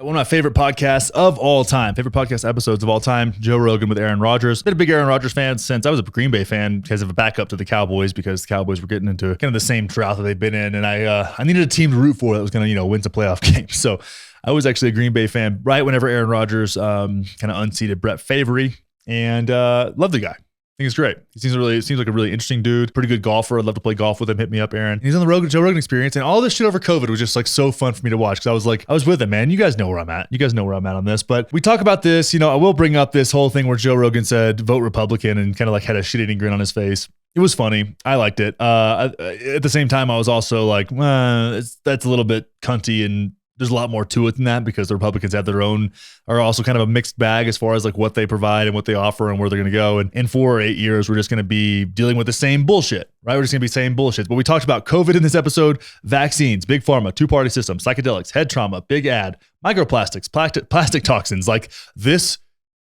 one of my favorite podcasts of all time, favorite podcast episodes of all time, Joe Rogan with Aaron Rodgers. Been a big Aaron Rodgers fan since I was a Green Bay fan because of a backup to the Cowboys, because the Cowboys were getting into kind of the same drought that they've been in. And I needed a team to root for that was going to, win some playoff games. So I was actually a Green Bay fan right whenever Aaron Rodgers kind of unseated Brett Favre, and love the guy. I think he's great. He seems like a really interesting dude. Pretty good golfer. I'd love to play golf with him. Hit me up, Aaron. And he's on the Joe Rogan Experience, and all this shit over COVID was just like so fun for me to watch, because I was with him, man. You guys know where I'm at. You guys know where I'm at on this. But we talk about this. I will bring up this whole thing where Joe Rogan said vote Republican and kind of like had a shit-eating grin on his face. It was funny. I liked it. At the same time, I was also like, that's a little bit cunty, and there's a lot more to it than that, because the Republicans have are also kind of a mixed bag as far as like what they provide and what they offer and where they're going to go. And in 4 or 8 years, we're just going to be dealing with the same bullshit, right? We're just going to be saying bullshit. But we talked about COVID in this episode, vaccines, big pharma, two-party system, psychedelics, head trauma, big ad, microplastics, plastic toxins. Like, this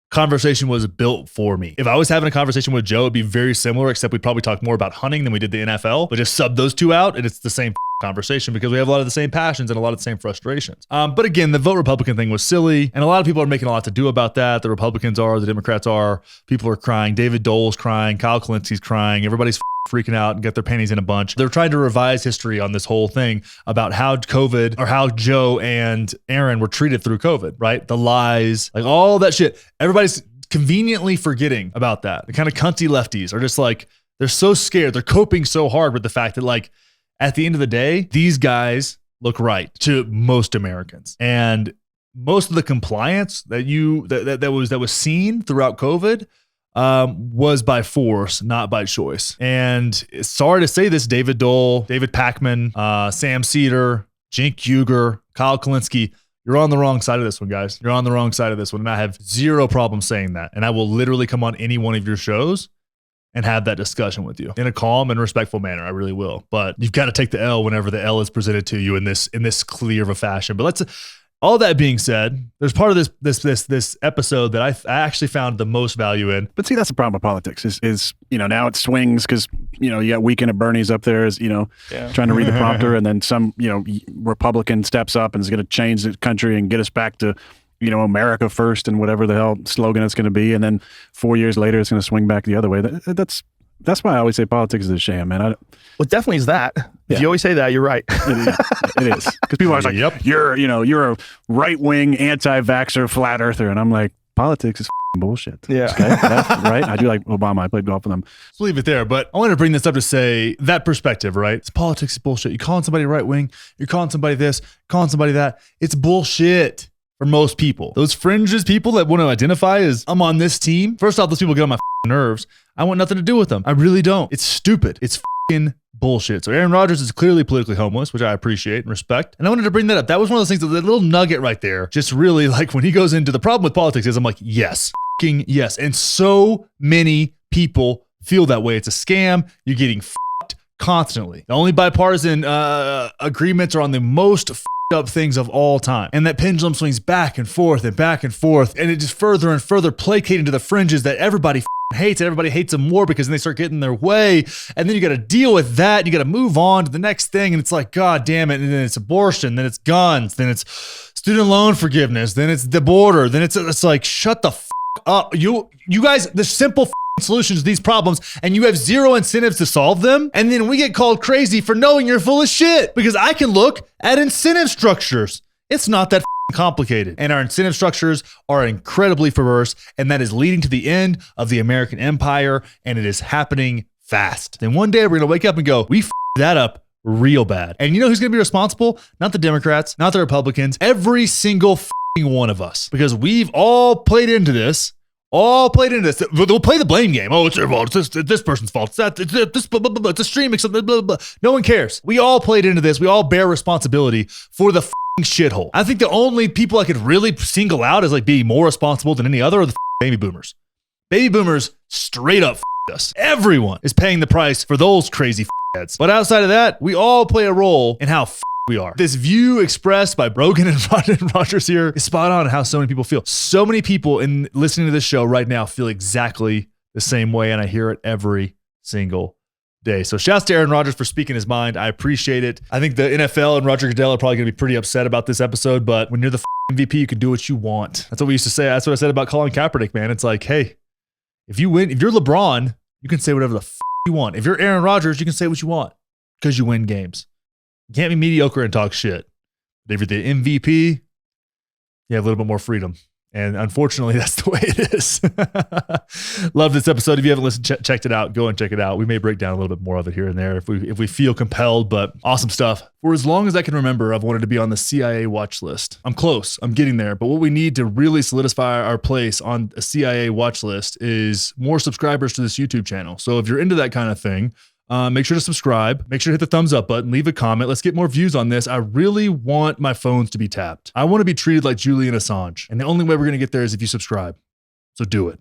conversation was built for me. If I was having a conversation with Joe, it'd be very similar, except we'd probably talk more about hunting than we did the NFL, but just sub those two out and it's the same conversation, because we have a lot of the same passions and a lot of the same frustrations. But again, the vote Republican thing was silly, and a lot of people are making a lot to do about that. The Republicans are, the Democrats are, people are crying. David Dole's crying, Kyle Kalinski's crying, everybody's freaking out and get their panties in a bunch. They're trying to revise history on this whole thing about how how Joe and Aaron were treated through COVID, right? The lies, like all that shit. Everybody's conveniently forgetting about that. The kind of cunty lefties are just like, they're so scared. They're coping so hard with the fact that, like, at the end of the day, these guys look right to most Americans. And most of the compliance that was seen throughout COVID was by force, not by choice. And sorry to say this, David Dole, David Pakman, Sam Cedar, Cenk Uygur, Kyle Kalinski, you're on the wrong side of this one, guys. You're on the wrong side of this one. And I have zero problem saying that. And I will literally come on any one of your shows and have that discussion with you in a calm and respectful manner. I really will. But you've got to take the L whenever the L is presented to you in this clear of a fashion. But all that being said, there's part of this episode that I actually found the most value in. But see, that's the problem with politics is now it swings because, you got Weekend at Bernie's up there trying to read the prompter, and then some, Republican steps up and is going to change the country and get us back to, America first and whatever the hell slogan it's going to be. And then 4 years later, it's going to swing back the other way. That's why I always say politics is a sham, man. Well, it definitely is that. If you always say that, you're right. It is. Because people are like, yep, you're a right-wing, anti-vaxxer, flat earther. And I'm like, politics is bullshit. Yeah. Okay? That's right. I do like Obama. I played golf with him. Let's leave it there. But I wanted to bring this up to say that perspective, right? It's politics is bullshit. You're calling somebody right-wing. You're calling somebody this, calling somebody that. It's bullshit. For most people, those fringes people that want to identify as I'm on this team. First off, those people get on my nerves. I want nothing to do with them. I really don't. It's stupid. It's bullshit. So Aaron Rodgers is clearly politically homeless, which I appreciate and respect. And I wanted to bring that up. That was one of those things, that little nugget right there, just really, like, when he goes into the problem with politics is, I'm like, yes, yes. And so many people feel that way. It's a scam. You're getting constantly. The only bipartisan agreements are on the most up things of all time, and that pendulum swings back and forth, and it just further and further placating to the fringes that everybody hates, and everybody hates them more because then they start getting their way, and then you got to deal with that, and you got to move on to the next thing, and it's like, god damn it. And then it's abortion, then it's guns, then it's student loan forgiveness, then it's the border, then it's like, shut the up. You guys, the simple solutions to these problems, and you have zero incentives to solve them, and then we get called crazy for knowing you're full of shit, because I can look at incentive structures. It's not that complicated, and our incentive structures are incredibly perverse, and that is leading to the end of the American empire, and it is happening fast. Then one day we're gonna wake up and go, we that up real bad. And you know who's gonna be responsible? Not the Democrats, not the Republicans, every single one of us, because we've all played into this. They'll play the blame game. Oh, it's their fault. It's this person's fault. It's that. It's this. Blah, blah, blah, blah. It's a streaming. Blah, blah, blah. No one cares. We all played into this. We all bear responsibility for the shithole. I think the only people I could really single out as like being more responsible than any other are the baby boomers. Baby boomers straight up us. Everyone is paying the price for those crazy heads. But outside of that, we all play a role in how we are. This view expressed by Rogan and Rodgers here is spot on how so many people feel. So many people in listening to this show right now feel exactly the same way, and I hear it every single day. So shouts to Aaron Rodgers for speaking his mind. I appreciate it. I think the NFL and Roger Goodell are probably going to be pretty upset about this episode, but when you're the MVP, you can do what you want. That's what we used to say. That's what I said about Colin Kaepernick, man. It's like, hey, if you win, if you're LeBron, you can say whatever the you want. If you're Aaron Rodgers, you can say what you want because you win games. You can't be mediocre and talk shit. But if you're the MVP, you have a little bit more freedom. And unfortunately, that's the way it is. Love this episode. If you haven't listened, checked it out, go and check it out. We may break down a little bit more of it here and there if we feel compelled, but awesome stuff. For as long as I can remember, I've wanted to be on the CIA watch list. I'm close. I'm getting there. But what we need to really solidify our place on a CIA watch list is more subscribers to this YouTube channel. So if you're into that kind of thing, make sure to subscribe, make sure to hit the thumbs up button, leave a comment. Let's get more views on this. I really want my phones to be tapped. I want to be treated like Julian Assange. And the only way we're going to get there is if you subscribe. So do it.